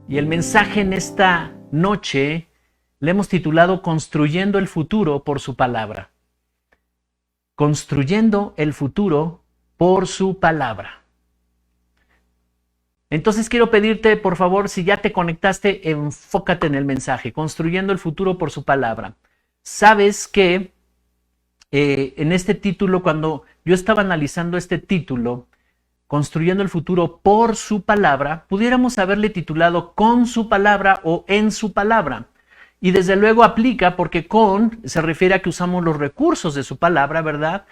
Y el mensaje en esta noche le hemos titulado Construyendo el futuro por su palabra. Construyendo el futuro por su palabra. Entonces quiero pedirte, por favor, si ya te conectaste, enfócate en el mensaje. Construyendo el futuro por su palabra. Sabes que en este título, cuando yo estaba analizando este título, Construyendo el futuro por su palabra, pudiéramos haberle titulado Con su palabra o En su palabra. Y desde luego aplica porque con se refiere a que usamos los recursos de su palabra, ¿verdad?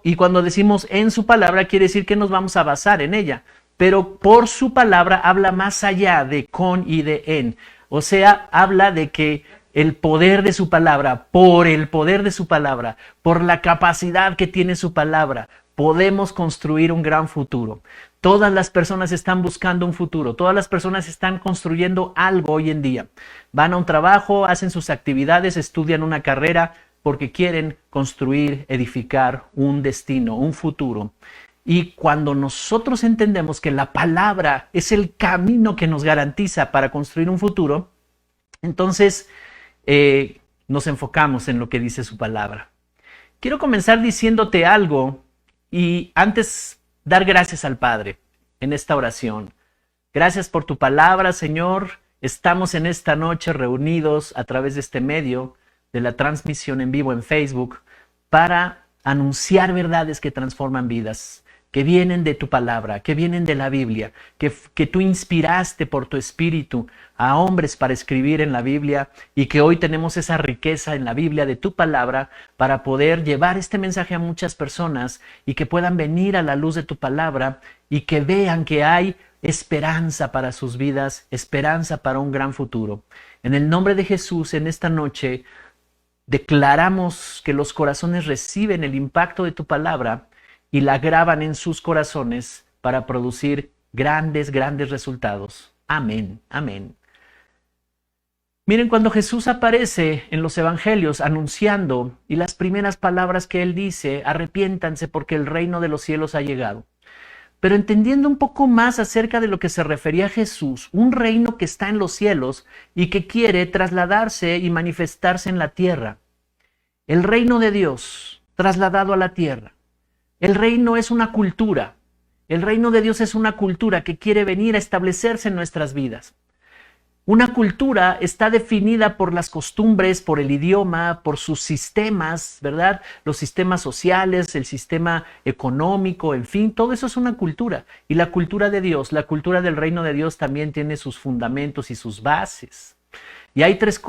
Y cuando decimos en su palabra quiere decir que nos vamos a basar en ella. Pero por su palabra habla más allá de con y de en. O sea, habla de que el poder de su palabra, por el poder de su palabra, por la capacidad que tiene su palabra, podemos construir un gran futuro. Todas las personas están buscando un futuro. Todas las personas están construyendo algo hoy en día. Van a un trabajo, hacen sus actividades, estudian una carrera porque quieren construir, edificar un destino, un futuro. Y cuando nosotros entendemos que la palabra es el camino que nos garantiza para construir un futuro, entonces nos enfocamos en lo que dice su palabra. Quiero comenzar diciéndote algo y antes dar gracias al Padre en esta oración. Gracias por tu palabra, Señor. Estamos en esta noche reunidos a través de este medio de la transmisión en vivo en Facebook para anunciar verdades que transforman vidas, que vienen de tu palabra, que vienen de la Biblia, que tú inspiraste por tu espíritu a hombres para escribir en la Biblia y que hoy tenemos esa riqueza en la Biblia de tu palabra para poder llevar este mensaje a muchas personas y que puedan venir a la luz de tu palabra y que vean que hay esperanza para sus vidas, esperanza para un gran futuro. En el nombre de Jesús, en esta noche, declaramos que los corazones reciben el impacto de tu palabra y la graban en sus corazones para producir grandes, grandes resultados. Amén, amén. Miren, cuando Jesús aparece en los evangelios anunciando, y las primeras palabras que él dice, arrepiéntanse porque el reino de los cielos ha llegado. Pero entendiendo un poco más acerca de lo que se refería a Jesús, un reino que está en los cielos y que quiere trasladarse y manifestarse en la tierra. El reino de Dios trasladado a la tierra. El reino es una cultura. El reino de Dios es una cultura que quiere venir a establecerse en nuestras vidas. Una cultura está definida por las costumbres, por el idioma, por sus sistemas, ¿verdad? Los sistemas sociales, el sistema económico, en fin, todo eso es una cultura. Y la cultura de Dios, la cultura del reino de Dios también tiene sus fundamentos y sus bases. Y hay tres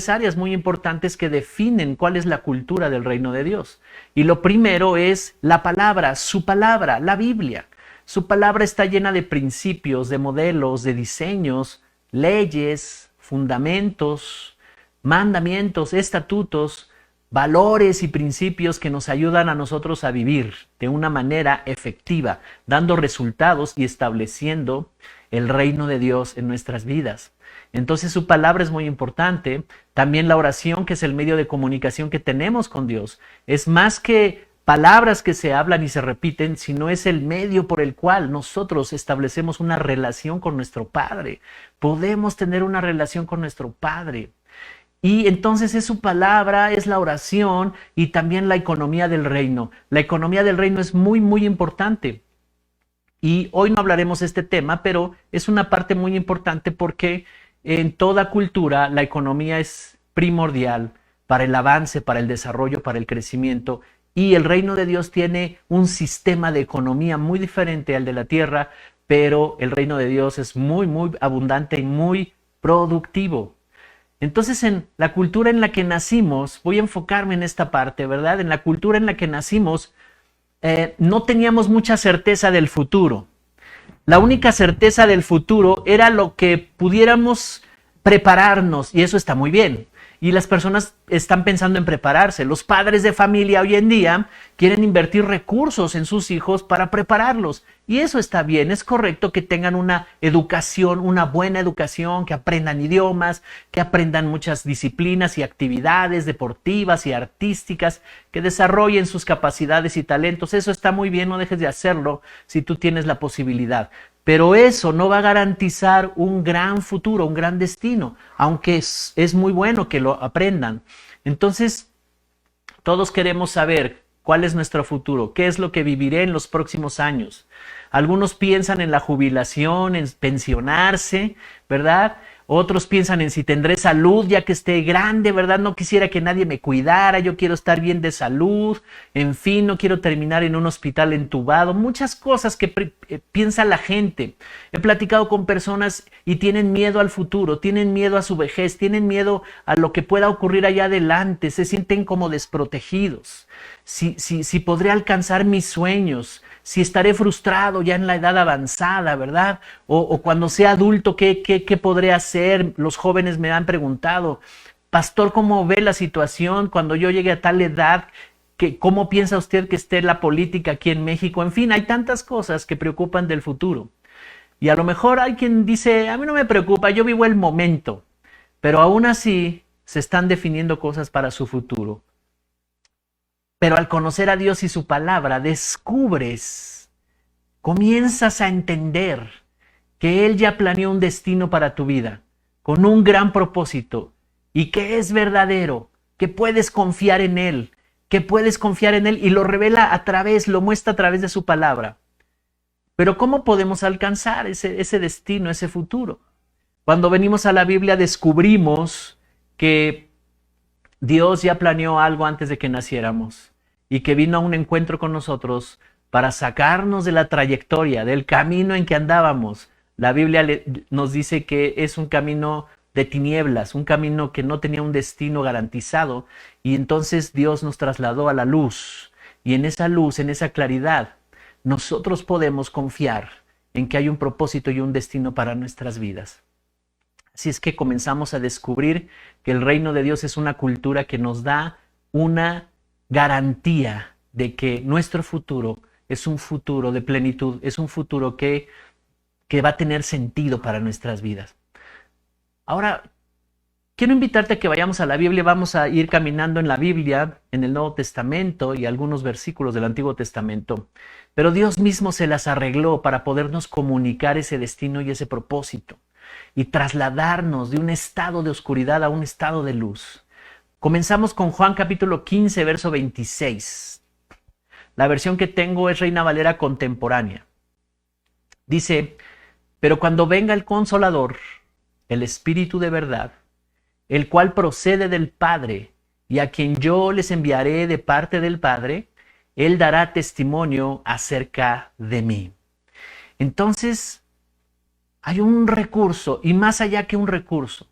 áreas muy importantes que definen cuál es la cultura del reino de Dios. Y lo primero es la palabra, su palabra, la Biblia. Su palabra está llena de principios, de modelos, de diseños, leyes, fundamentos, mandamientos, estatutos, valores y principios que nos ayudan a nosotros a vivir de una manera efectiva, dando resultados y estableciendo el reino de Dios en nuestras vidas. Entonces su palabra es muy importante. También la oración, que es el medio de comunicación que tenemos con Dios, es más que palabras que se hablan y se repiten, sino es el medio por el cual nosotros establecemos una relación con nuestro Padre. Podemos tener una relación con nuestro Padre. Y entonces es su palabra, es la oración y también la economía del reino. La economía del reino es muy, muy importante. Y hoy no hablaremos de este tema, pero es una parte muy importante porque en toda cultura la economía es primordial para el avance, para el desarrollo, para el crecimiento. Y el reino de Dios tiene un sistema de economía muy diferente al de la tierra, pero el reino de Dios es muy, muy abundante y muy productivo. Entonces, en la cultura en la que nacimos, voy a enfocarme en esta parte, ¿verdad? En la cultura en la que nacimos, no teníamos mucha certeza del futuro. La única certeza del futuro era lo que pudiéramos prepararnos, y eso está muy bien. Y las personas están pensando en prepararse. Los padres de familia hoy en día quieren invertir recursos en sus hijos para prepararlos. Y eso está bien, es correcto que tengan una educación, una buena educación, que aprendan idiomas, que aprendan muchas disciplinas y actividades deportivas y artísticas, que desarrollen sus capacidades y talentos. Eso está muy bien, no dejes de hacerlo si tú tienes la posibilidad. pero eso no va a garantizar un gran futuro, un gran destino, aunque es muy bueno que lo aprendan. Entonces, todos queremos saber cuál es nuestro futuro, qué es lo que viviré en los próximos años. Algunos piensan en la jubilación, en pensionarse, ¿verdad? Otros piensan en si tendré salud ya que esté grande, ¿verdad? No quisiera que nadie me cuidara, yo quiero estar bien de salud, en fin, no quiero terminar en un hospital entubado. Muchas cosas que piensa la gente. He platicado con personas y tienen miedo al futuro, tienen miedo a su vejez, tienen miedo a lo que pueda ocurrir allá adelante, se sienten como desprotegidos. Si podré alcanzar mis sueños, si estaré frustrado ya en la edad avanzada, ¿verdad? O cuando sea adulto, ¿qué podré hacer? Los jóvenes me han preguntado, pastor, ¿cómo ve la situación cuando yo llegue a tal edad? ¿Cómo piensa usted que esté la política aquí en México? En fin, hay tantas cosas que preocupan del futuro. Y a lo mejor hay quien dice, a mí no me preocupa, yo vivo el momento. Pero aún así se están definiendo cosas para su futuro. Pero al conocer a Dios y su palabra, descubres, comienzas a entender que Él ya planeó un destino para tu vida, con un gran propósito, y que es verdadero, que puedes confiar en Él, y lo revela lo muestra a través de su palabra. Pero ¿cómo podemos alcanzar ese destino, ese futuro? Cuando venimos a la Biblia descubrimos que Dios ya planeó algo antes de que naciéramos y que vino a un encuentro con nosotros para sacarnos de la trayectoria, del camino en que andábamos. La Biblia nos dice que es un camino de tinieblas, un camino que no tenía un destino garantizado, y entonces Dios nos trasladó a la luz, y en esa luz, en esa claridad, nosotros podemos confiar en que hay un propósito y un destino para nuestras vidas. Así es que comenzamos a descubrir que el reino de Dios es una cultura que nos da una garantía de que nuestro futuro es un futuro de plenitud, es un futuro que va a tener sentido para nuestras vidas. Ahora, quiero invitarte a que vayamos a la Biblia. Vamos a ir caminando en la Biblia, en el Nuevo Testamento y algunos versículos del Antiguo Testamento. Pero Dios mismo se las arregló para podernos comunicar ese destino y ese propósito, y trasladarnos de un estado de oscuridad a un estado de luz. Comenzamos con Juan capítulo 15, verso 26. La versión que tengo es Reina Valera contemporánea. Dice, pero cuando venga el Consolador, el Espíritu de verdad, el cual procede del Padre, y a quien yo les enviaré de parte del Padre, Él dará testimonio acerca de mí. Entonces, hay un recurso, y más allá que un recurso,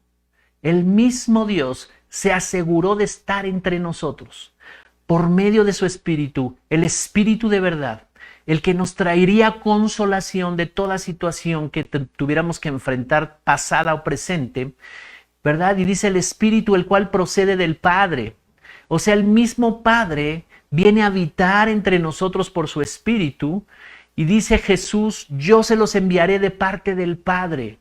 el mismo Dios se aseguró de estar entre nosotros por medio de su Espíritu, el Espíritu de verdad, el que nos traería consolación de toda situación que tuviéramos que enfrentar, pasada o presente, ¿verdad? Y dice el Espíritu, el cual procede del Padre. O sea, el mismo Padre viene a habitar entre nosotros por su Espíritu. Y dice Jesús, yo se los enviaré de parte del Padre.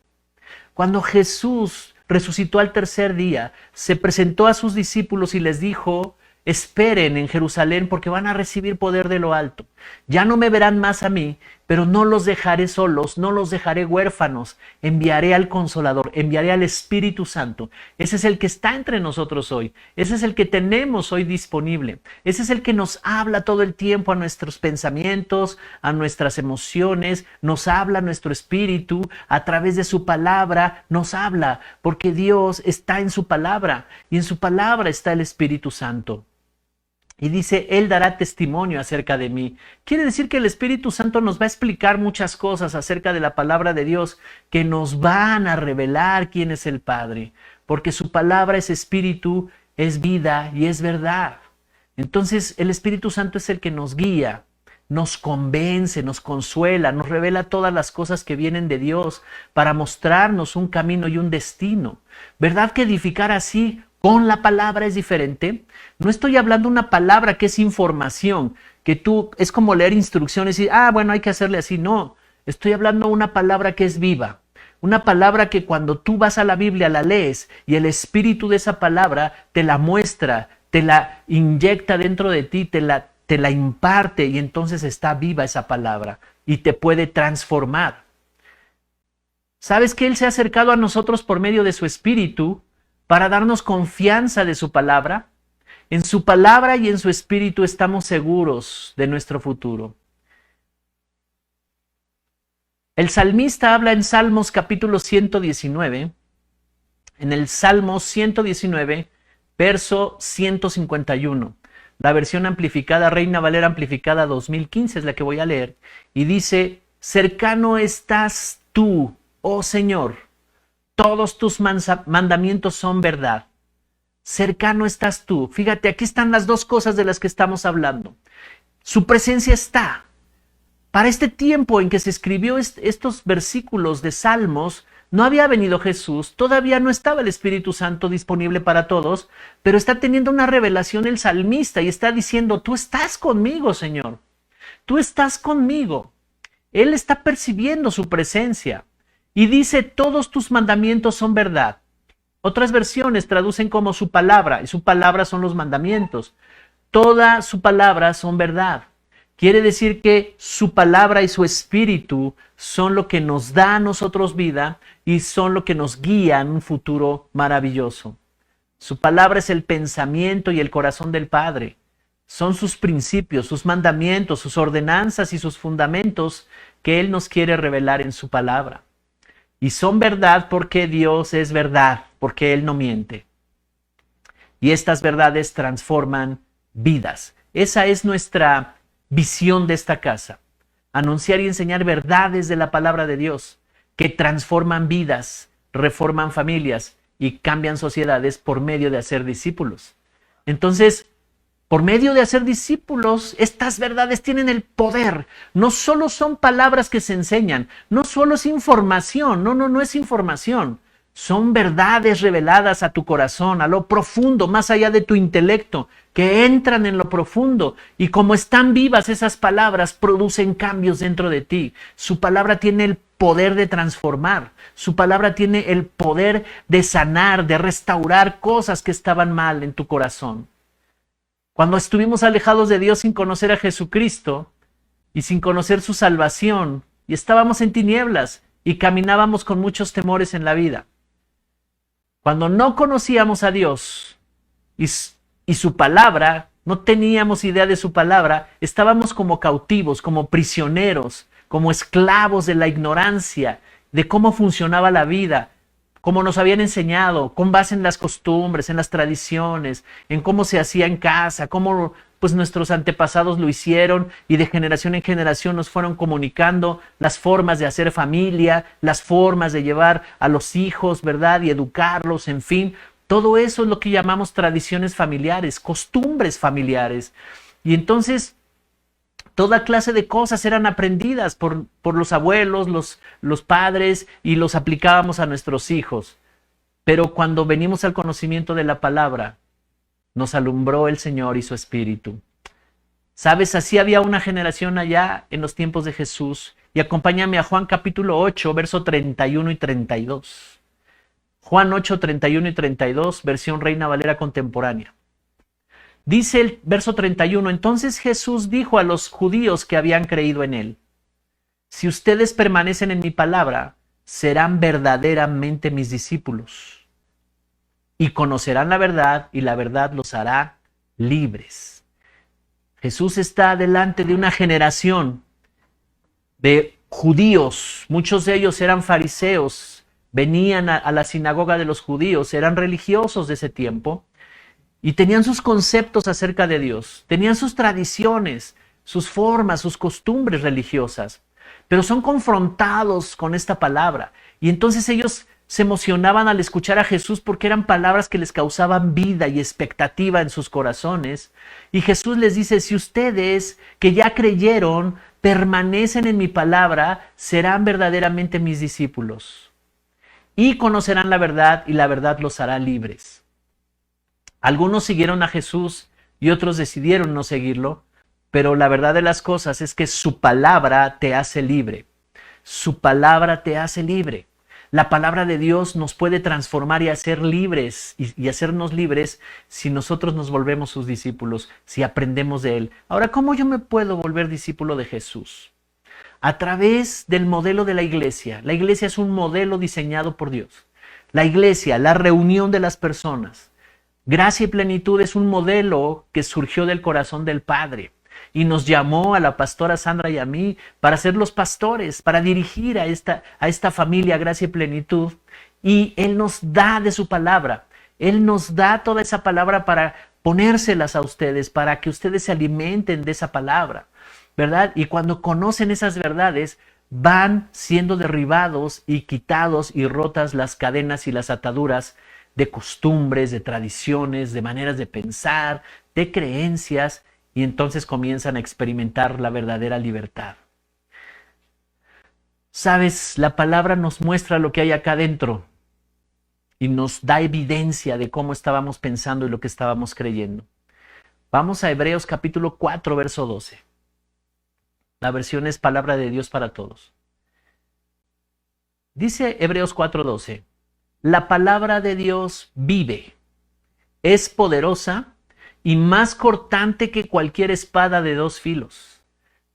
Cuando Jesús resucitó al tercer día, se presentó a sus discípulos y les dijo, esperen en Jerusalén porque van a recibir poder de lo alto. Ya no me verán más a mí, pero no los dejaré solos, no los dejaré huérfanos. Enviaré al Consolador, enviaré al Espíritu Santo. Ese es el que está entre nosotros hoy. Ese es el que tenemos hoy disponible. Ese es el que nos habla todo el tiempo a nuestros pensamientos, a nuestras emociones. Nos habla nuestro espíritu a través de su palabra. Nos habla porque Dios está en su palabra y en su palabra está el Espíritu Santo. Y dice, Él dará testimonio acerca de mí. Quiere decir que el Espíritu Santo nos va a explicar muchas cosas acerca de la palabra de Dios que nos van a revelar quién es el Padre. Porque su palabra es espíritu, es vida y es verdad. Entonces el Espíritu Santo es el que nos guía, nos convence, nos consuela, nos revela todas las cosas que vienen de Dios para mostrarnos un camino y un destino. ¿Verdad que edificar así con la palabra es diferente? No estoy hablando una palabra que es información, que es como leer instrucciones y, bueno, hay que hacerle así. No, estoy hablando una palabra que es viva. Una palabra que cuando tú vas a la Biblia la lees y el espíritu de esa palabra te la muestra, te la inyecta dentro de ti, te la imparte y entonces está viva esa palabra y te puede transformar. ¿Sabes que Él se ha acercado a nosotros por medio de su Espíritu para darnos confianza de su palabra? En su palabra y en su Espíritu estamos seguros de nuestro futuro. El salmista habla en Salmos capítulo 119, en el Salmo 119, verso 151. La versión amplificada, Reina Valera amplificada 2015 es la que voy a leer. Y dice, cercano estás tú, oh Señor, todos tus mandamientos son verdad. Cercano estás tú. Fíjate, aquí están las dos cosas de las que estamos hablando. Su presencia está. Para este tiempo en que se escribió estos versículos de Salmos, no había venido Jesús, todavía no estaba el Espíritu Santo disponible para todos, pero está teniendo una revelación el salmista y está diciendo, tú estás conmigo, Señor, tú estás conmigo. Él está percibiendo su presencia y dice, todos tus mandamientos son verdad. Otras versiones traducen como su palabra, y su palabra son los mandamientos. Toda su palabra son verdad. Quiere decir que su palabra y su espíritu son lo que nos da a nosotros vida y son lo que nos guía en un futuro maravilloso. Su palabra es el pensamiento y el corazón del Padre. Son sus principios, sus mandamientos, sus ordenanzas y sus fundamentos que Él nos quiere revelar en su palabra. Y son verdad porque Dios es verdad, porque Él no miente. Y estas verdades transforman vidas. Esa es nuestra visión de esta casa. Anunciar y enseñar verdades de la palabra de Dios que transforman vidas, reforman familias y cambian sociedades por medio de hacer discípulos. Entonces, por medio de hacer discípulos, estas verdades tienen el poder. No solo son palabras que se enseñan, no solo es información, no es información. Son verdades reveladas a tu corazón, a lo profundo, más allá de tu intelecto, que entran en lo profundo. Y como están vivas esas palabras, producen cambios dentro de ti. Su palabra tiene el poder de transformar. Su palabra tiene el poder de sanar, de restaurar cosas que estaban mal en tu corazón. Cuando estuvimos alejados de Dios sin conocer a Jesucristo y sin conocer su salvación, y estábamos en tinieblas y caminábamos con muchos temores en la vida. Cuando no conocíamos a Dios y su palabra, no teníamos idea de su palabra, estábamos como cautivos, como prisioneros, como esclavos de la ignorancia, de cómo funcionaba la vida, como nos habían enseñado, con base en las costumbres, en las tradiciones, en cómo se hacía en casa, cómo pues nuestros antepasados lo hicieron y de generación en generación nos fueron comunicando las formas de hacer familia, las formas de llevar a los hijos, ¿verdad? Y educarlos, en fin. Todo eso es lo que llamamos tradiciones familiares, costumbres familiares. Y entonces toda clase de cosas eran aprendidas por los abuelos, los padres, y los aplicábamos a nuestros hijos. Pero cuando venimos al conocimiento de la palabra, nos alumbró el Señor y su Espíritu. ¿Sabes? Así había una generación allá en los tiempos de Jesús. Y acompáñame a Juan capítulo 8, verso 31 y 32. Juan 8, 31 y 32, versión Reina Valera contemporánea. Dice el verso 31, entonces Jesús dijo a los judíos que habían creído en él, si ustedes permanecen en mi palabra, serán verdaderamente mis discípulos y conocerán la verdad y la verdad los hará libres. Jesús está delante de una generación de judíos, muchos de ellos eran fariseos, venían a la sinagoga de los judíos, eran religiosos de ese tiempo, y tenían sus conceptos acerca de Dios, tenían sus tradiciones, sus formas, sus costumbres religiosas, pero son confrontados con esta palabra. Y entonces ellos se emocionaban al escuchar a Jesús porque eran palabras que les causaban vida y expectativa en sus corazones. Y Jesús les dice, si ustedes que ya creyeron permanecen en mi palabra, serán verdaderamente mis discípulos. Y conocerán la verdad y la verdad los hará libres. Algunos siguieron a Jesús y otros decidieron no seguirlo, pero la verdad de las cosas es que su palabra te hace libre. Su palabra te hace libre. La palabra de Dios nos puede transformar y hacer libres y hacernos libres si nosotros nos volvemos sus discípulos, si aprendemos de Él. Ahora, ¿cómo yo me puedo volver discípulo de Jesús? a través del modelo de la iglesia. La iglesia es un modelo diseñado por Dios. La iglesia, la reunión de las personas. Gracia y Plenitud es un modelo que surgió del corazón del Padre y nos llamó a la pastora Sandra y a mí para ser los pastores, para dirigir a esta familia Gracia y Plenitud. Y Él nos da de su palabra. Él nos da toda esa palabra para ponérselas a ustedes, para que ustedes se alimenten de esa palabra, ¿verdad? Y cuando conocen esas verdades, van siendo derribados y quitados y rotas las cadenas y las ataduras de costumbres, de tradiciones, de maneras de pensar, de creencias, y entonces comienzan a experimentar la verdadera libertad. Sabes, la palabra nos muestra lo que hay acá adentro y nos da evidencia de cómo estábamos pensando y lo que estábamos creyendo. Vamos a Hebreos capítulo 4, verso 12. La versión es Palabra de Dios para Todos. Dice Hebreos 4:12, la palabra de Dios vive, es poderosa y más cortante que cualquier espada de dos filos.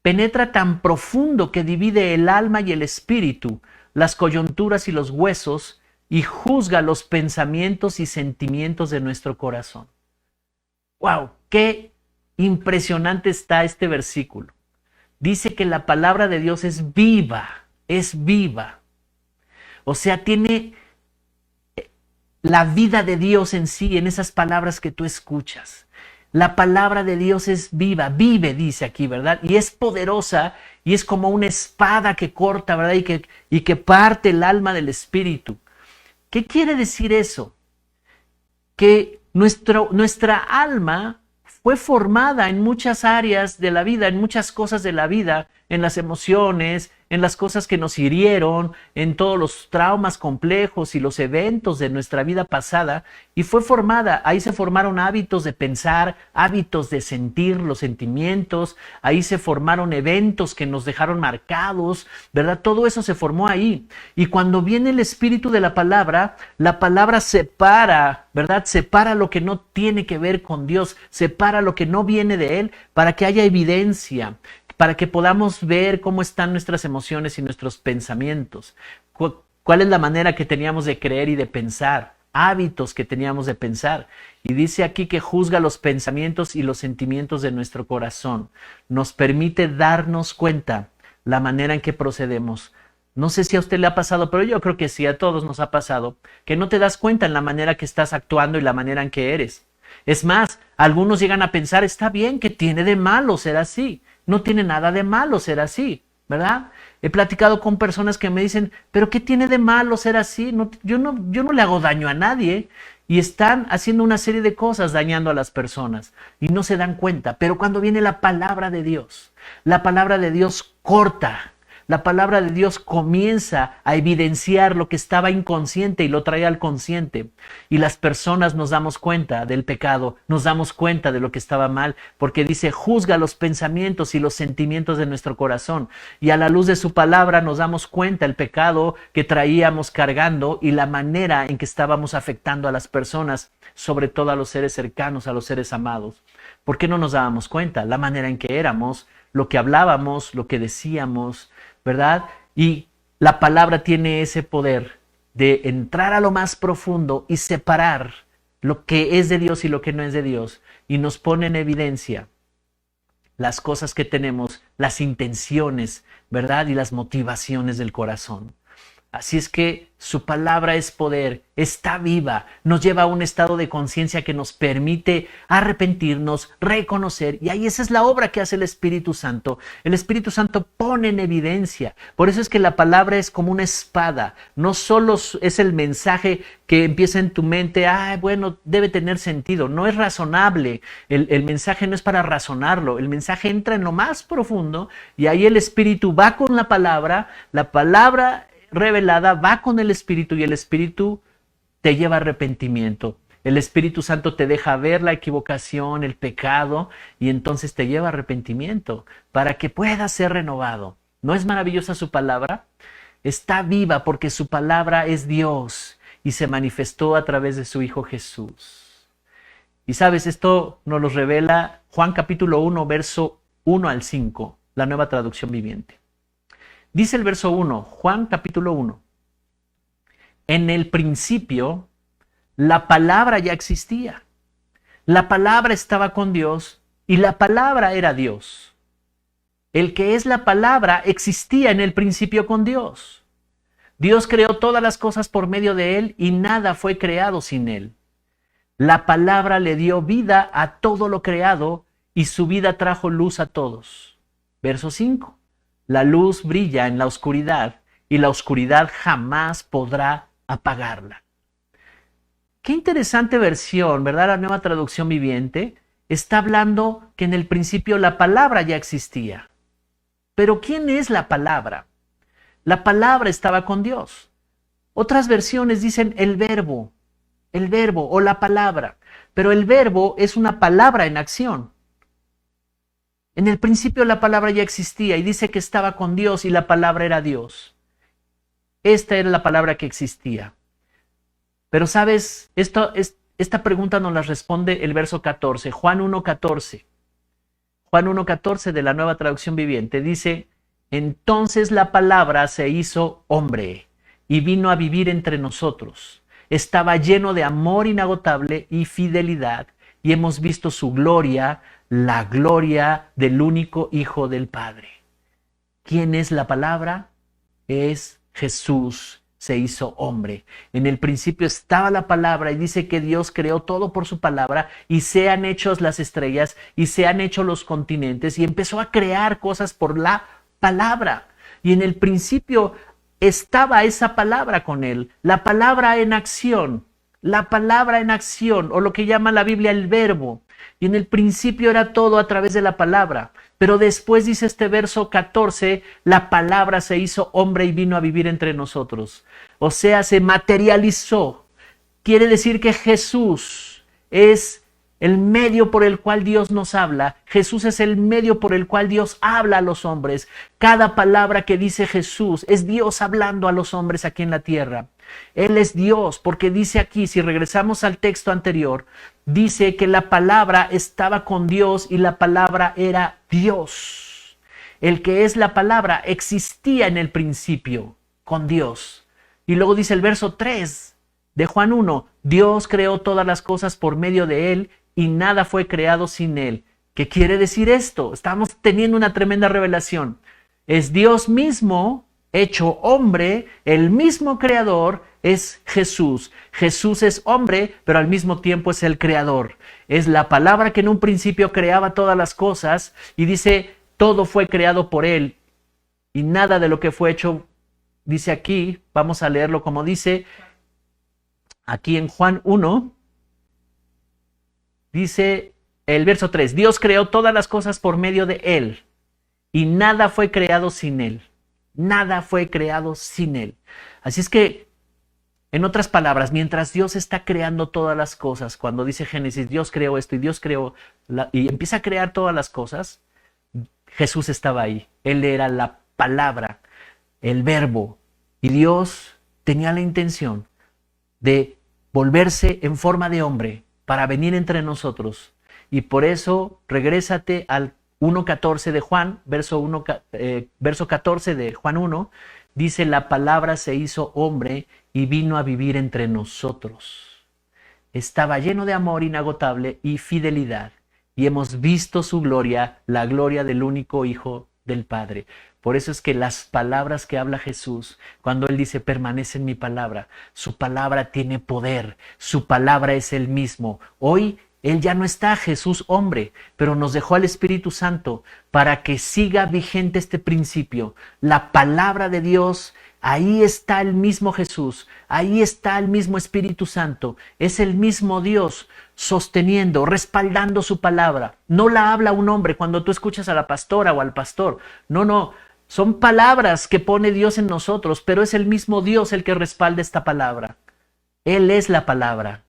Penetra tan profundo que divide el alma y el espíritu, las coyunturas y los huesos, y juzga los pensamientos y sentimientos de nuestro corazón. ¡Wow! ¡Qué impresionante está este versículo! Dice que la palabra de Dios es viva, es viva. O sea, tiene la vida de Dios en sí, en esas palabras que tú escuchas. La palabra de Dios es viva, vive, dice aquí, ¿verdad? Y es poderosa y es como una espada que corta, ¿verdad? Y que parte el alma del espíritu. ¿Qué quiere decir eso? Que nuestra alma fue formada en muchas áreas de la vida, en muchas cosas de la vida, en las emociones, en las cosas que nos hirieron, en todos los traumas complejos y los eventos de nuestra vida pasada, y fue formada, ahí se formaron hábitos de pensar, hábitos de sentir, los sentimientos, ahí se formaron eventos que nos dejaron marcados, ¿verdad? Todo eso se formó ahí. Y cuando viene el espíritu de la palabra separa, ¿verdad? Separa lo que no tiene que ver con Dios, separa lo que no viene de Él, para que haya evidencia, para que podamos ver cómo están nuestras emociones y nuestros pensamientos. ¿Cuál es la manera que teníamos de creer y de pensar? Hábitos que teníamos de pensar. Y dice aquí que juzga los pensamientos y los sentimientos de nuestro corazón. Nos permite darnos cuenta la manera en que procedemos. No sé si a usted le ha pasado, pero yo creo que sí, a todos nos ha pasado, que no te das cuenta en la manera que estás actuando y la manera en que eres. Es más, algunos llegan a pensar, está bien, ¿qué tiene de malo ser así? No tiene nada de malo ser así, ¿verdad? He platicado con personas que me dicen, pero ¿qué tiene de malo ser así? Yo no le hago daño a nadie. Y están haciendo una serie de cosas dañando a las personas y no se dan cuenta. Pero cuando viene la palabra de Dios corta. La palabra de Dios comienza a evidenciar lo que estaba inconsciente y lo trae al consciente. Y las personas nos damos cuenta del pecado, nos damos cuenta de lo que estaba mal, porque dice, juzga los pensamientos y los sentimientos de nuestro corazón. Y a la luz de su palabra nos damos cuenta el pecado que traíamos cargando y la manera en que estábamos afectando a las personas, sobre todo a los seres cercanos, a los seres amados. ¿Por qué no nos dábamos cuenta? La manera en que éramos, lo que hablábamos, lo que decíamos, ¿verdad? Y la palabra tiene ese poder de entrar a lo más profundo y separar lo que es de Dios y lo que no es de Dios. Y nos pone en evidencia las cosas que tenemos, las intenciones, ¿verdad? Y las motivaciones del corazón. Así es que su palabra es poder, está viva, nos lleva a un estado de conciencia que nos permite arrepentirnos, reconocer, y ahí esa es la obra que hace el Espíritu Santo. El Espíritu Santo pone en evidencia. Por eso es que la palabra es como una espada. No solo es el mensaje que empieza en tu mente, bueno, debe tener sentido. No es razonable. El mensaje no es para razonarlo. El mensaje entra en lo más profundo y ahí el Espíritu va con la palabra revelada va con el Espíritu y el Espíritu te lleva a arrepentimiento. El Espíritu Santo te deja ver la equivocación, el pecado, y entonces te lleva a arrepentimiento para que puedas ser renovado. ¿No es maravillosa su palabra? Está viva porque su palabra es Dios y se manifestó a través de su Hijo Jesús. Y sabes, esto nos lo revela Juan capítulo 1, verso 1 al 5, la Nueva Traducción Viviente. Dice el verso 1, Juan capítulo 1. En el principio, la palabra ya existía. La palabra estaba con Dios y la palabra era Dios. El que es la palabra existía en el principio con Dios. Dios creó todas las cosas por medio de él y nada fue creado sin él. La palabra le dio vida a todo lo creado y su vida trajo luz a todos. Verso 5. La luz brilla en la oscuridad y la oscuridad jamás podrá apagarla. Qué interesante versión, ¿verdad? La Nueva Traducción Viviente está hablando que en el principio la palabra ya existía. Pero ¿quién es la palabra? La palabra estaba con Dios. Otras versiones dicen el verbo o la palabra, pero el verbo es una palabra en acción. En el principio la palabra ya existía y dice que estaba con Dios y la palabra era Dios. Esta era la palabra que existía. Pero sabes, esta pregunta nos la responde el verso 14, Juan 1:14. Juan 1:14 de la Nueva Traducción Viviente dice: entonces la palabra se hizo hombre y vino a vivir entre nosotros. Estaba lleno de amor inagotable y fidelidad, y hemos visto su gloria, la gloria del único Hijo del Padre. ¿Quién es la palabra? Es Jesús. Se hizo hombre. En el principio estaba la palabra y dice que Dios creó todo por su palabra y se han hecho las estrellas y se han hecho los continentes y empezó a crear cosas por la palabra. Y en el principio estaba esa palabra con él, la palabra en acción, o lo que llama la Biblia el verbo. Y en el principio era todo a través de la palabra. Pero después dice este verso 14, la palabra se hizo hombre y vino a vivir entre nosotros. O sea, se materializó. Quiere decir que Jesús es el medio por el cual Dios nos habla. Jesús es el medio por el cual Dios habla a los hombres. Cada palabra que dice Jesús es Dios hablando a los hombres aquí en la tierra. Él es Dios, porque dice aquí, si regresamos al texto anterior, dice que la palabra estaba con Dios y la palabra era Dios. El que es la palabra existía en el principio con Dios. Y luego dice el verso 3 de Juan 1, Dios creó todas las cosas por medio de él y nada fue creado sin él. ¿Qué quiere decir esto? Estamos teniendo una tremenda revelación. Es Dios mismo hecho hombre, el mismo creador es Jesús. Jesús es hombre, pero al mismo tiempo es el creador. Es la palabra que en un principio creaba todas las cosas y dice, todo fue creado por él y nada de lo que fue hecho, dice aquí, vamos a leerlo como dice, aquí en Juan 1, dice el verso 3, Dios creó todas las cosas por medio de él y nada fue creado sin él. Nada fue creado sin él. Así es que, en otras palabras, mientras Dios está creando todas las cosas, cuando dice Génesis, Dios creó esto y Dios creó, y empieza a crear todas las cosas, Jesús estaba ahí. Él era la palabra, el verbo. Y Dios tenía la intención de volverse en forma de hombre para venir entre nosotros. Y por eso, regrésate al 1:14 de Juan, verso 14 de Juan 1, dice, la palabra se hizo hombre y vino a vivir entre nosotros. Estaba lleno de amor inagotable y fidelidad, y hemos visto su gloria, la gloria del único Hijo del Padre. Por eso es que las palabras que habla Jesús, cuando Él dice, permanece en mi palabra, su palabra tiene poder, su palabra es el mismo. Hoy Él ya no está, Jesús hombre, pero nos dejó al Espíritu Santo para que siga vigente este principio. La palabra de Dios, ahí está el mismo Jesús, ahí está el mismo Espíritu Santo. Es el mismo Dios sosteniendo, respaldando su palabra. No la habla un hombre cuando tú escuchas a la pastora o al pastor. No, son palabras que pone Dios en nosotros, pero es el mismo Dios el que respalda esta palabra. Él es la palabra.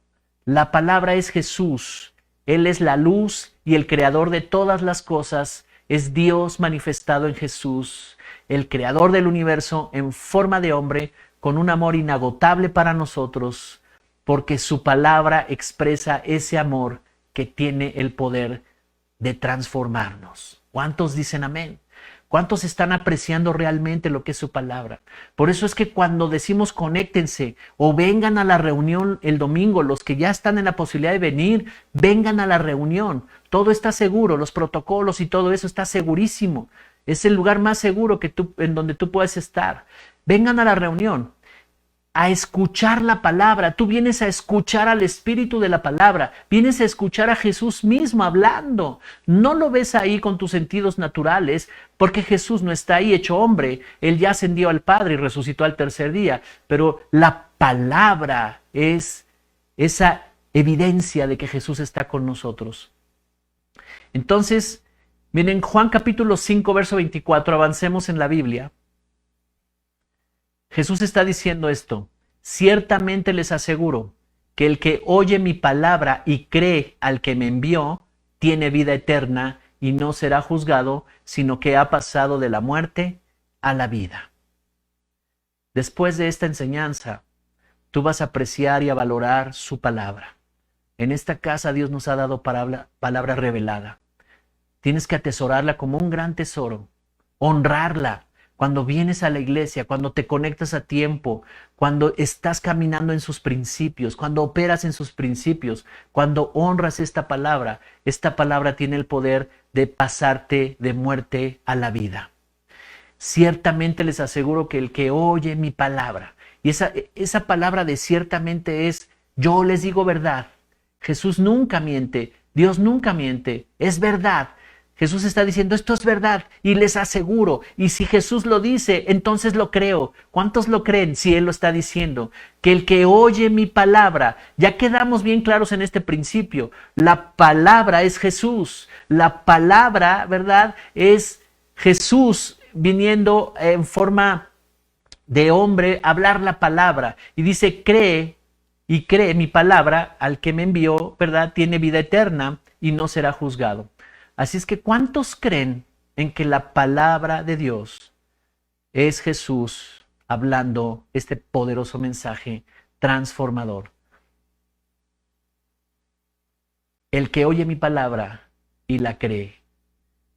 La palabra es Jesús, Él es la luz y el creador de todas las cosas, es Dios manifestado en Jesús, el creador del universo en forma de hombre, con un amor inagotable para nosotros, porque su palabra expresa ese amor que tiene el poder de transformarnos. ¿Cuántos dicen amén? ¿Cuántos están apreciando realmente lo que es su palabra? Por eso es que cuando decimos conéctense o vengan a la reunión el domingo, los que ya están en la posibilidad de venir, vengan a la reunión. Todo está seguro, los protocolos y todo eso está segurísimo. Es el lugar más seguro en donde tú puedes estar. Vengan a la reunión a escuchar la palabra. Tú vienes a escuchar al espíritu de la palabra, vienes a escuchar a Jesús mismo hablando. No lo ves ahí con tus sentidos naturales, porque Jesús no está ahí hecho hombre. Él ya ascendió al Padre y resucitó al tercer día, pero la palabra es esa evidencia de que Jesús está con nosotros. Entonces, miren, Juan capítulo 5, verso 24, avancemos en la Biblia. Jesús está diciendo esto: ciertamente les aseguro que el que oye mi palabra y cree al que me envió, tiene vida eterna y no será juzgado, sino que ha pasado de la muerte a la vida. Después de esta enseñanza, tú vas a apreciar y a valorar su palabra. En esta casa Dios nos ha dado palabra revelada. Tienes que atesorarla como un gran tesoro, honrarla. Cuando vienes a la iglesia, cuando te conectas a tiempo, cuando estás caminando en sus principios, cuando operas en sus principios, cuando honras esta palabra tiene el poder de pasarte de muerte a la vida. Ciertamente les aseguro que el que oye mi palabra, y esa palabra de ciertamente es, yo les digo verdad. Jesús nunca miente, Dios nunca miente, es verdad. Jesús está diciendo, esto es verdad y les aseguro. Y si Jesús lo dice, entonces lo creo. ¿Cuántos lo creen si Él lo está diciendo? Que el que oye mi palabra, ya quedamos bien claros en este principio. La palabra es Jesús. La palabra, ¿verdad? Es Jesús viniendo en forma de hombre a hablar la palabra. Y dice, cree mi palabra al que me envió, ¿verdad? Tiene vida eterna y no será juzgado. Así es que ¿cuántos creen en que la palabra de Dios es Jesús hablando este poderoso mensaje transformador? El que oye mi palabra y la cree.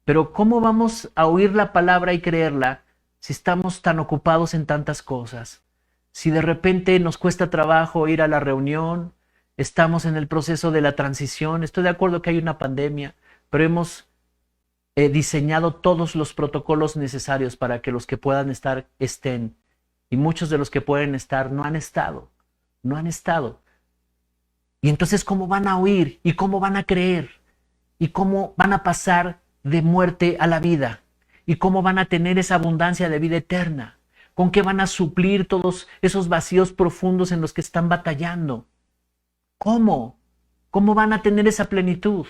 Pero ¿cómo vamos a oír la palabra y creerla si estamos tan ocupados en tantas cosas? Si de repente nos cuesta trabajo ir a la reunión, estamos en el proceso de la transición. Estoy de acuerdo que hay una pandemia, pero hemos diseñado todos los protocolos necesarios para que los que puedan estar estén. Y muchos de los que pueden estar no han estado. Y entonces, ¿cómo van a oír? ¿Y cómo van a creer? ¿Y cómo van a pasar de muerte a la vida? ¿Y cómo van a tener esa abundancia de vida eterna? ¿Con qué van a suplir todos esos vacíos profundos en los que están batallando? ¿Cómo? ¿Cómo van a tener esa plenitud?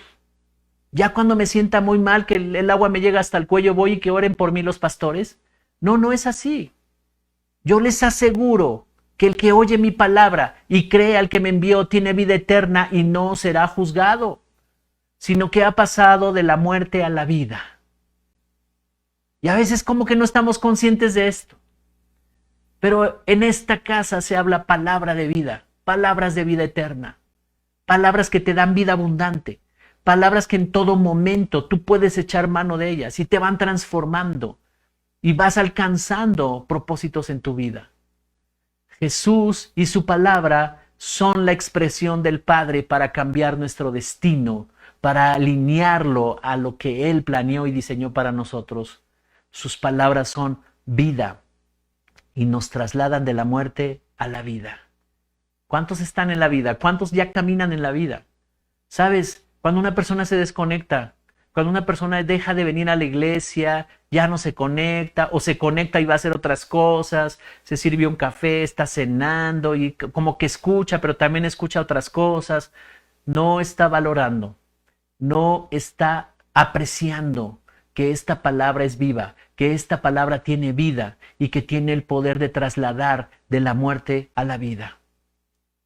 Ya cuando me sienta muy mal, que el agua me llega hasta el cuello, voy y que oren por mí los pastores. No, no es así. Yo les aseguro que el que oye mi palabra y cree al que me envió tiene vida eterna y no será juzgado, sino que ha pasado de la muerte a la vida. Y a veces como que no estamos conscientes de esto. Pero en esta casa se habla palabra de vida, palabras de vida eterna, palabras que te dan vida abundante. Palabras que en todo momento tú puedes echar mano de ellas y te van transformando y vas alcanzando propósitos en tu vida. Jesús y su palabra son la expresión del Padre para cambiar nuestro destino, para alinearlo a lo que Él planeó y diseñó para nosotros. Sus palabras son vida y nos trasladan de la muerte a la vida. ¿Cuántos están en la vida? ¿Cuántos ya caminan en la vida? ¿Sabes? Cuando una persona se desconecta, cuando una persona deja de venir a la iglesia, ya no se conecta o se conecta y va a hacer otras cosas, se sirvió un café, está cenando y como que escucha, pero también escucha otras cosas, no está valorando, no está apreciando que esta palabra es viva, que esta palabra tiene vida y que tiene el poder de trasladar de la muerte a la vida.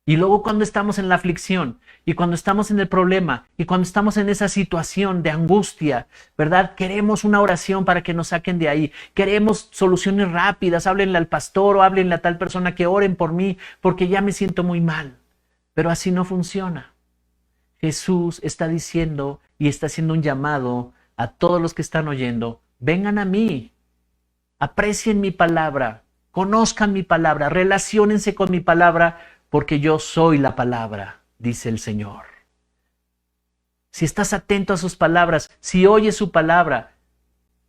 Y luego cuando estamos en la aflicción y cuando estamos en el problema y cuando estamos en esa situación de angustia, ¿verdad? Queremos una oración para que nos saquen de ahí. Queremos soluciones rápidas. Háblenle al pastor o háblenle a tal persona que oren por mí porque ya me siento muy mal. Pero así no funciona. Jesús está diciendo y está haciendo un llamado a todos los que están oyendo. vengan a mí, aprecien mi palabra, conozcan mi palabra, relaciónense con mi palabra, porque yo soy la palabra, dice el Señor. Si estás atento a sus palabras, si oyes su palabra,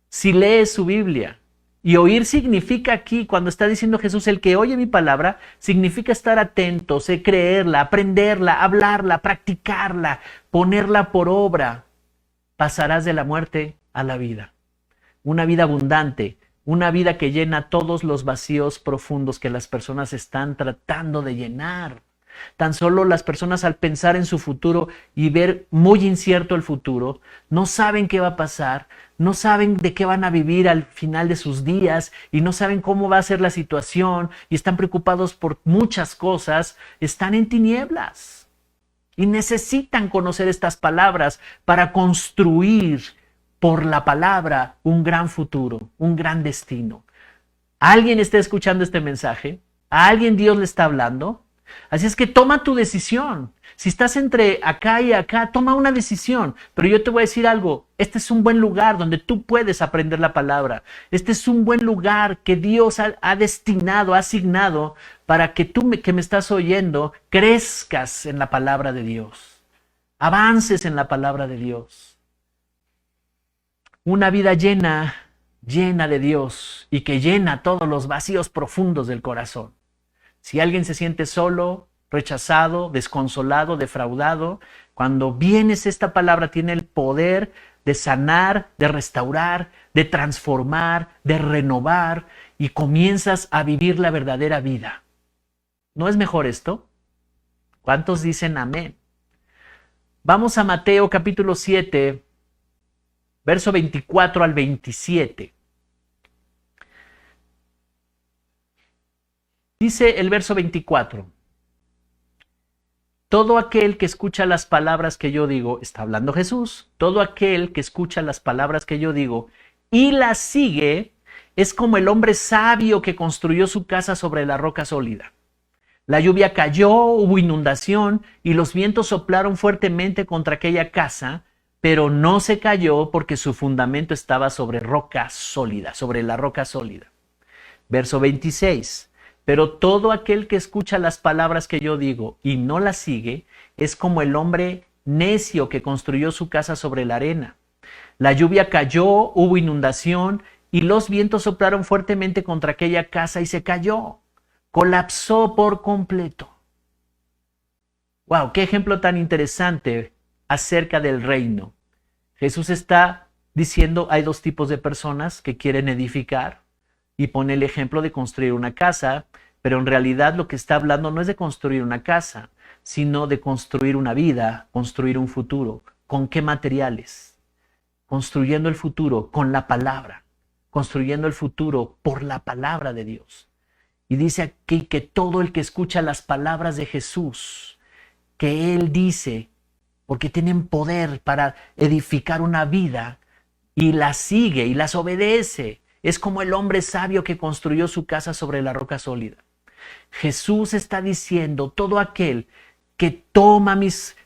si lees su Biblia, y oír significa aquí, cuando está diciendo Jesús, el que oye mi palabra, significa estar atento, sé creerla, aprenderla, hablarla, practicarla, ponerla por obra. Pasarás de la muerte a la vida. Una vida abundante, una vida que llena todos los vacíos profundos que las personas están tratando de llenar. Tan solo las personas al pensar en su futuro y ver muy incierto el futuro, no saben qué va a pasar, no saben de qué van a vivir al final de sus días y no saben cómo va a ser la situación y están preocupados por muchas cosas, están en tinieblas y necesitan conocer estas palabras para construir por la palabra un gran futuro, un gran destino. ¿Alguien está escuchando este mensaje? ¿A alguien Dios le está hablando? Así es que toma tu decisión. Si estás entre acá y acá, toma una decisión. Pero yo te voy a decir algo. Este es un buen lugar donde tú puedes aprender la palabra. Este es un buen lugar que Dios ha destinado, ha asignado para que tú que me estás oyendo crezcas en la palabra de Dios. Avances en la palabra de Dios. Una vida llena de Dios y que llena todos los vacíos profundos del corazón. Si alguien se siente solo, rechazado, desconsolado, defraudado, cuando vienes esta palabra tiene el poder de sanar, de restaurar, de transformar, de renovar y comienzas a vivir la verdadera vida. ¿No es mejor esto? ¿Cuántos dicen amén? Vamos a Mateo capítulo 7, verso 24 al 27. Dice el verso 24, todo aquel que escucha las palabras que yo digo, está hablando Jesús, todo aquel que escucha las palabras que yo digo y las sigue, es como el hombre sabio que construyó su casa sobre la roca sólida. La lluvia cayó, hubo inundación y los vientos soplaron fuertemente contra aquella casa, pero no se cayó porque su fundamento estaba sobre roca sólida, sobre la roca sólida. Verso 26. Pero todo aquel que escucha las palabras que yo digo y no las sigue, es como el hombre necio que construyó su casa sobre la arena. La lluvia cayó, hubo inundación y los vientos soplaron fuertemente contra aquella casa y se cayó. Colapsó por completo. ¡Wow! ¡Qué ejemplo tan interesante acerca del reino! Jesús está diciendo, hay dos tipos de personas que quieren edificar. Y pone el ejemplo de construir una casa, pero en realidad lo que está hablando no es de construir una casa, sino de construir una vida, construir un futuro. ¿Con qué materiales? Construyendo el futuro con la palabra, construyendo el futuro por la palabra de Dios. Y dice aquí que todo el que escucha las palabras de Jesús, que Él dice, porque tienen poder para edificar una vida, y las sigue y las obedece, es como el hombre sabio que construyó su casa sobre la roca sólida. Jesús está diciendo, todo aquel que toma mis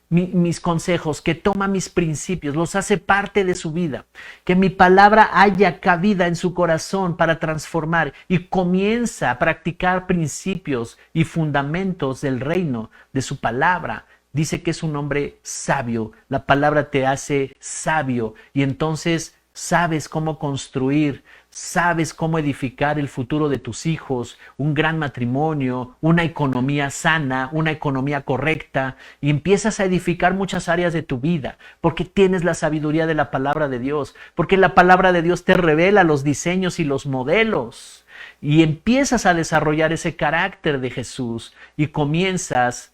consejos, que toma mis principios, los hace parte de su vida, que mi palabra haya cabida en su corazón para transformar y comienza a practicar principios y fundamentos del reino, de su palabra. Dice que es un hombre sabio, la palabra te hace sabio y entonces sabes cómo construir, sabes cómo edificar el futuro de tus hijos, un gran matrimonio, una economía sana, una economía correcta, y empiezas a edificar muchas áreas de tu vida, porque tienes la sabiduría de la palabra de Dios, porque la palabra de Dios te revela los diseños y los modelos, y empiezas a desarrollar ese carácter de Jesús, y comienzas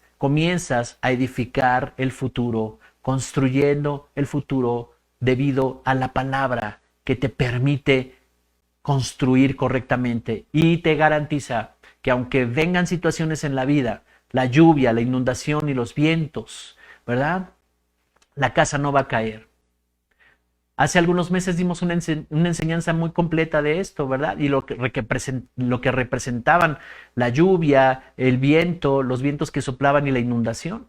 a edificar el futuro, construyendo el futuro debido a la palabra que te permite construir correctamente y te garantiza que aunque vengan situaciones en la vida, la lluvia, la inundación y los vientos, ¿verdad? La casa no va a caer. Hace algunos meses dimos una enseñanza muy completa de esto, ¿verdad? Y lo que representaban la lluvia, el viento, los vientos que soplaban y la inundación.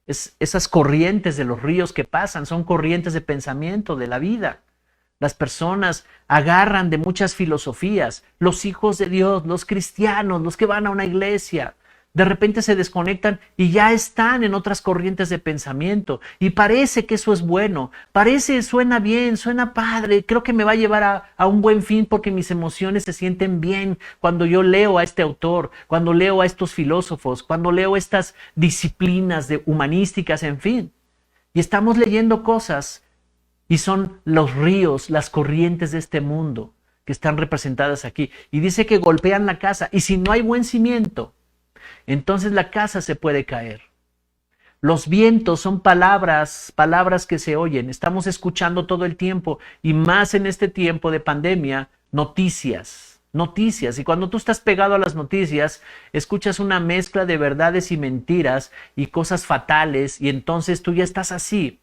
Esas corrientes de los ríos que pasan son corrientes de pensamiento de la vida, Las personas agarran de muchas filosofías, los hijos de Dios, los cristianos, los que van a una iglesia, de repente se desconectan y ya están en otras corrientes de pensamiento. Y parece que eso es bueno, suena bien, suena padre, creo que me va a llevar a un buen fin porque mis emociones se sienten bien cuando yo leo a este autor, cuando leo a estos filósofos, cuando leo estas disciplinas humanísticas, en fin. Y estamos leyendo cosas y son los ríos, las corrientes de este mundo que están representadas aquí. Y dice que golpean la casa y si no hay buen cimiento, entonces la casa se puede caer. Los vientos son palabras que se oyen. Estamos escuchando todo el tiempo y más en este tiempo de pandemia, noticias. Y cuando tú estás pegado a las noticias, escuchas una mezcla de verdades y mentiras y cosas fatales y entonces tú ya estás así.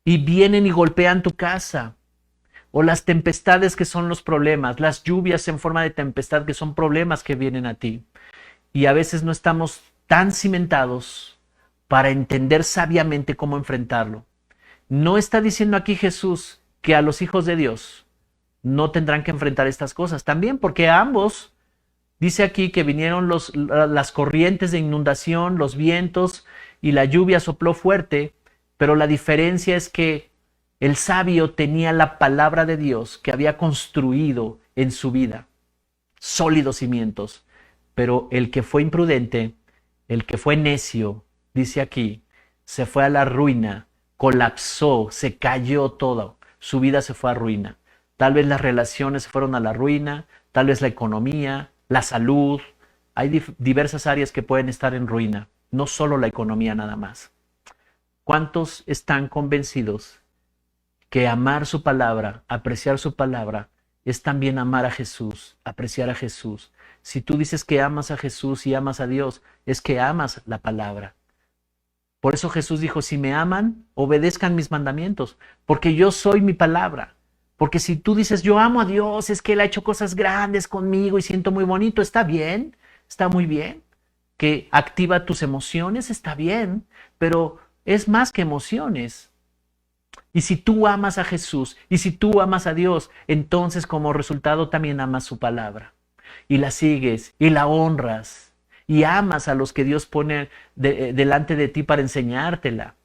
Y vienen y golpean tu casa. O las tempestades que son los problemas, las lluvias en forma de tempestad que son problemas que vienen a ti. Y a veces no estamos tan cimentados para entender sabiamente cómo enfrentarlo. No está diciendo aquí Jesús que a los hijos de Dios no tendrán que enfrentar estas cosas. También porque a ambos, dice aquí que vinieron las corrientes de inundación, los vientos y la lluvia sopló fuerte, pero la diferencia es que el sabio tenía la palabra de Dios que había construido en su vida, sólidos cimientos. Pero el que fue imprudente, el que fue necio, dice aquí, se fue a la ruina, colapsó, se cayó todo, su vida se fue a ruina. Tal vez las relaciones se fueron a la ruina, tal vez la economía, la salud. Hay diversas áreas que pueden estar en ruina, no solo la economía nada más. ¿Cuántos están convencidos que amar su palabra, apreciar su palabra, es también amar a Jesús, apreciar a Jesús? Si tú dices que amas a Jesús y amas a Dios, es que amas la palabra. Por eso Jesús dijo, si me aman, obedezcan mis mandamientos, porque yo soy mi palabra. Porque si tú dices, yo amo a Dios, es que Él ha hecho cosas grandes conmigo y siento muy bonito, está bien, está muy bien. Que activa tus emociones, está bien, pero es más que emociones. Y si tú amas a Jesús y si tú amas a Dios, entonces como resultado también amas su palabra. Y la sigues y la honras y amas a los que Dios pone delante de ti para enseñártela.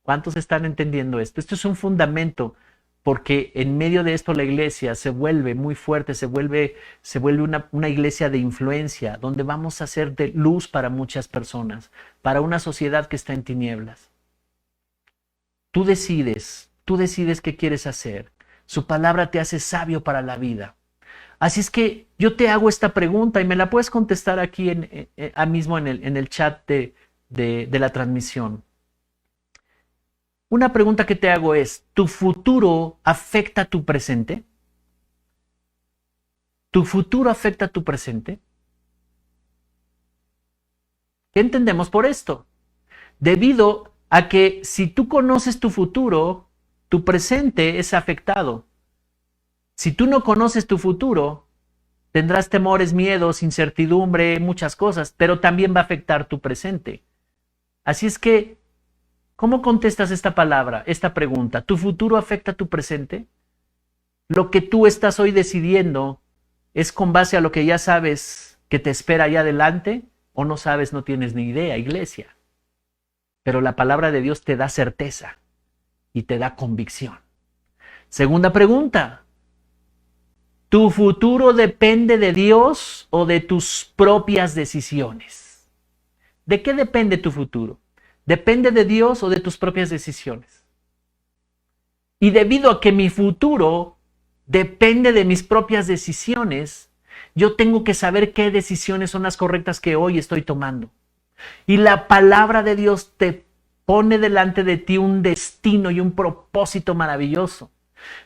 ¿Cuántos están entendiendo esto? Esto es un fundamento porque en medio de esto la iglesia se vuelve muy fuerte, se vuelve una iglesia de influencia donde vamos a ser de luz para muchas personas, para una sociedad que está en tinieblas. Tú decides qué quieres hacer. Su palabra te hace sabio para la vida. Así es que yo te hago esta pregunta y me la puedes contestar aquí mismo en el chat de la transmisión. Una pregunta que te hago es, ¿tu futuro afecta tu presente? ¿Tu futuro afecta tu presente? ¿Qué entendemos por esto? Debido a que si tú conoces tu futuro, tu presente es afectado. Si tú no conoces tu futuro, tendrás temores, miedos, incertidumbre, muchas cosas, pero también va a afectar tu presente. Así es que, ¿cómo contestas esta pregunta? ¿Tu futuro afecta tu presente? ¿Lo que tú estás hoy decidiendo es con base a lo que ya sabes que te espera allá adelante? ¿O no sabes, no tienes ni idea, iglesia? Pero la palabra de Dios te da certeza y te da convicción. Segunda pregunta. ¿Tu futuro depende de Dios o de tus propias decisiones? ¿De qué depende tu futuro? ¿Depende de Dios o de tus propias decisiones? Y debido a que mi futuro depende de mis propias decisiones, yo tengo que saber qué decisiones son las correctas que hoy estoy tomando. Y la palabra de Dios te pone delante de ti un destino y un propósito maravilloso.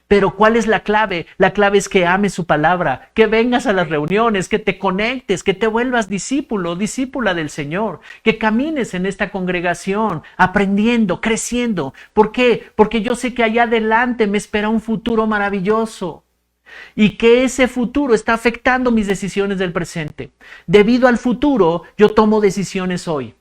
Pero ¿cuál es la clave? La clave es que ames su palabra, que vengas a las reuniones, que te conectes, que te vuelvas discípulo, discípula del Señor, que camines en esta congregación, aprendiendo, creciendo. ¿Por qué? Porque yo sé que allá adelante me espera un futuro maravilloso y que ese futuro está afectando mis decisiones del presente. Debido al futuro, yo tomo decisiones hoy.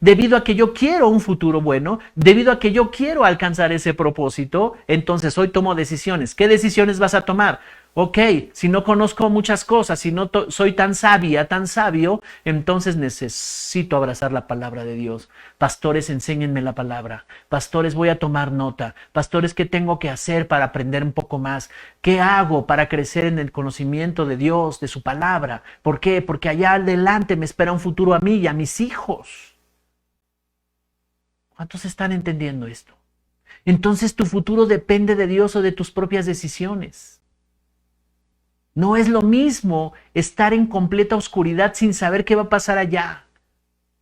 debido a que yo quiero un futuro bueno, debido a que yo quiero alcanzar ese propósito, entonces hoy tomo decisiones. ¿Qué decisiones vas a tomar? Ok, si no conozco muchas cosas, si no soy tan sabia, tan sabio, entonces necesito abrazar la palabra de Dios. Pastores, enséñenme la palabra. Pastores, voy a tomar nota. Pastores, ¿qué tengo que hacer para aprender un poco más? ¿Qué hago para crecer en el conocimiento de Dios, de su palabra? ¿Por qué? Porque allá adelante me espera un futuro a mí y a mis hijos. ¿Cuántos están entendiendo esto? Entonces tu futuro depende de Dios o de tus propias decisiones. No es lo mismo estar en completa oscuridad sin saber qué va a pasar allá.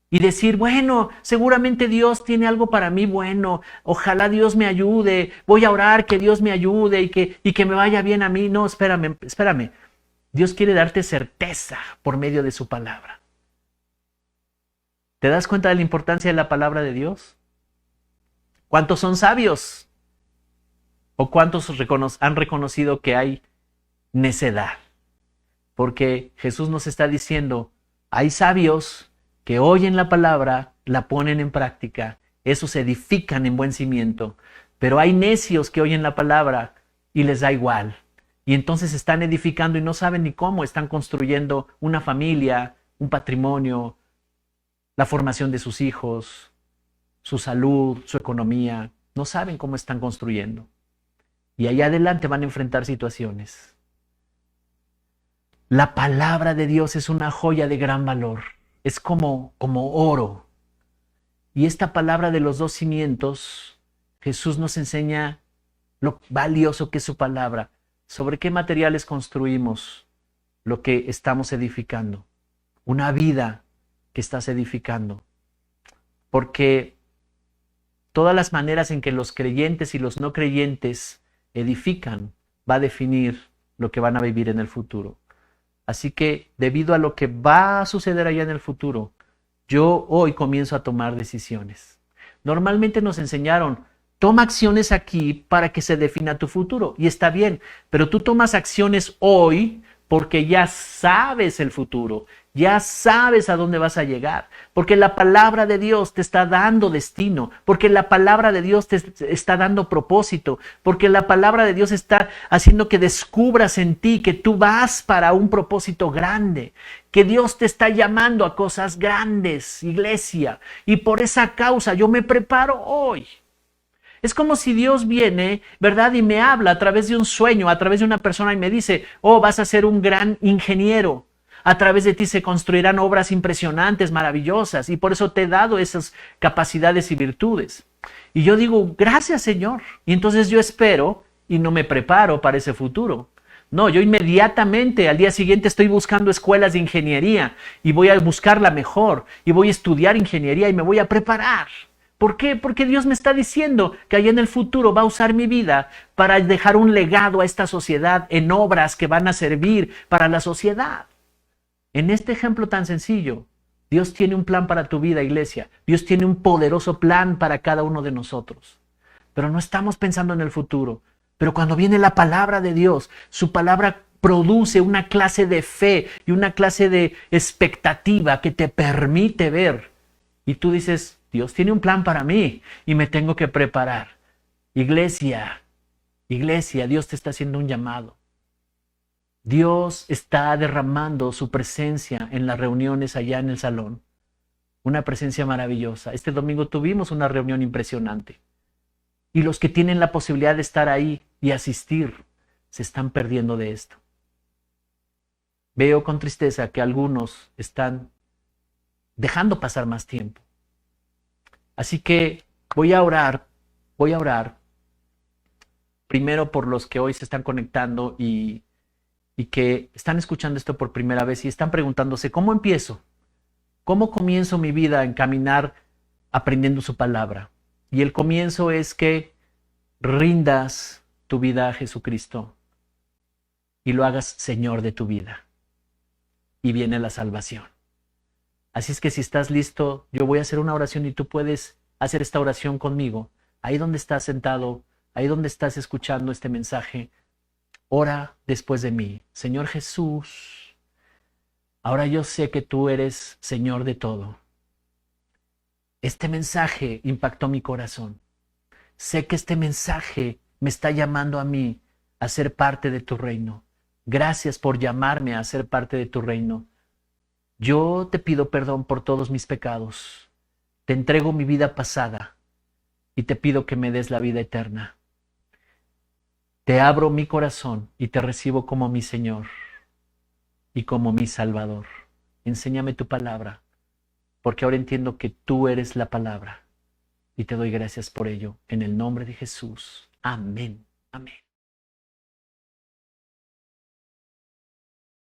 Y decir, bueno, seguramente Dios tiene algo para mí bueno, ojalá Dios me ayude, voy a orar que Dios me ayude y que me vaya bien a mí. No, espérame. Dios quiere darte certeza por medio de su palabra. ¿Te das cuenta de la importancia de la palabra de Dios? ¿Cuántos son sabios? ¿O cuántos han reconocido que hay necedad? Porque Jesús nos está diciendo, hay sabios que oyen la palabra, la ponen en práctica, esos edifican en buen cimiento, pero hay necios que oyen la palabra y les da igual. Y entonces están edificando y no saben ni cómo, están construyendo una familia, un patrimonio, la formación de sus hijos, su salud, su economía, no saben cómo están construyendo. Y allá adelante van a enfrentar situaciones. La palabra de Dios es una joya de gran valor. Es como oro. Y esta palabra de los dos cimientos, Jesús nos enseña lo valioso que es su palabra. ¿Sobre qué materiales construimos lo que estamos edificando? Una vida que estás edificando. Porque todas las maneras en que los creyentes y los no creyentes edifican va a definir lo que van a vivir en el futuro. Así que, debido a lo que va a suceder allá en el futuro, yo hoy comienzo a tomar decisiones. Normalmente nos enseñaron, toma acciones aquí para que se defina tu futuro. Y está bien, pero tú tomas acciones hoy porque ya sabes el futuro, ya sabes a dónde vas a llegar, porque la palabra de Dios te está dando destino, porque la palabra de Dios te está dando propósito, porque la palabra de Dios está haciendo que descubras en ti que tú vas para un propósito grande, que Dios te está llamando a cosas grandes, iglesia, y por esa causa yo me preparo hoy. Es como si Dios viene, ¿verdad? Y me habla a través de un sueño, a través de una persona y me dice, oh, vas a ser un gran ingeniero. A través de ti se construirán obras impresionantes, maravillosas, y por eso te he dado esas capacidades y virtudes. Y yo digo, gracias, Señor. Y entonces yo espero y no me preparo para ese futuro. No, yo inmediatamente al día siguiente estoy buscando escuelas de ingeniería y voy a buscar la mejor y voy a estudiar ingeniería y me voy a preparar. ¿Por qué? Porque Dios me está diciendo que allá en el futuro va a usar mi vida para dejar un legado a esta sociedad en obras que van a servir para la sociedad. En este ejemplo tan sencillo, Dios tiene un plan para tu vida, iglesia. Dios tiene un poderoso plan para cada uno de nosotros. Pero no estamos pensando en el futuro. Pero cuando viene la palabra de Dios, su palabra produce una clase de fe y una clase de expectativa que te permite ver. Y tú dices, Dios tiene un plan para mí y me tengo que preparar. Iglesia, Dios te está haciendo un llamado. Dios está derramando su presencia en las reuniones allá en el salón. Una presencia maravillosa. Este domingo tuvimos una reunión impresionante. Y los que tienen la posibilidad de estar ahí y asistir, se están perdiendo de esto. Veo con tristeza que algunos están dejando pasar más tiempo. Así que voy a orar primero por los que hoy se están conectando y que están escuchando esto por primera vez y están preguntándose, ¿cómo empiezo? ¿Cómo comienzo mi vida a encaminar aprendiendo su palabra? Y el comienzo es que rindas tu vida a Jesucristo y lo hagas Señor de tu vida. Y viene la salvación. Así es que si estás listo, yo voy a hacer una oración y tú puedes hacer esta oración conmigo. Ahí donde estás sentado, ahí donde estás escuchando este mensaje, ora después de mí. Señor Jesús, ahora yo sé que tú eres Señor de todo. Este mensaje impactó mi corazón. Sé que este mensaje me está llamando a mí a ser parte de tu reino. Gracias por llamarme a ser parte de tu reino. Yo te pido perdón por todos mis pecados. Te entrego mi vida pasada y te pido que me des la vida eterna. Te abro mi corazón y te recibo como mi Señor y como mi Salvador. Enséñame tu palabra, porque ahora entiendo que tú eres la palabra y te doy gracias por ello. En el nombre de Jesús. Amén. Amén.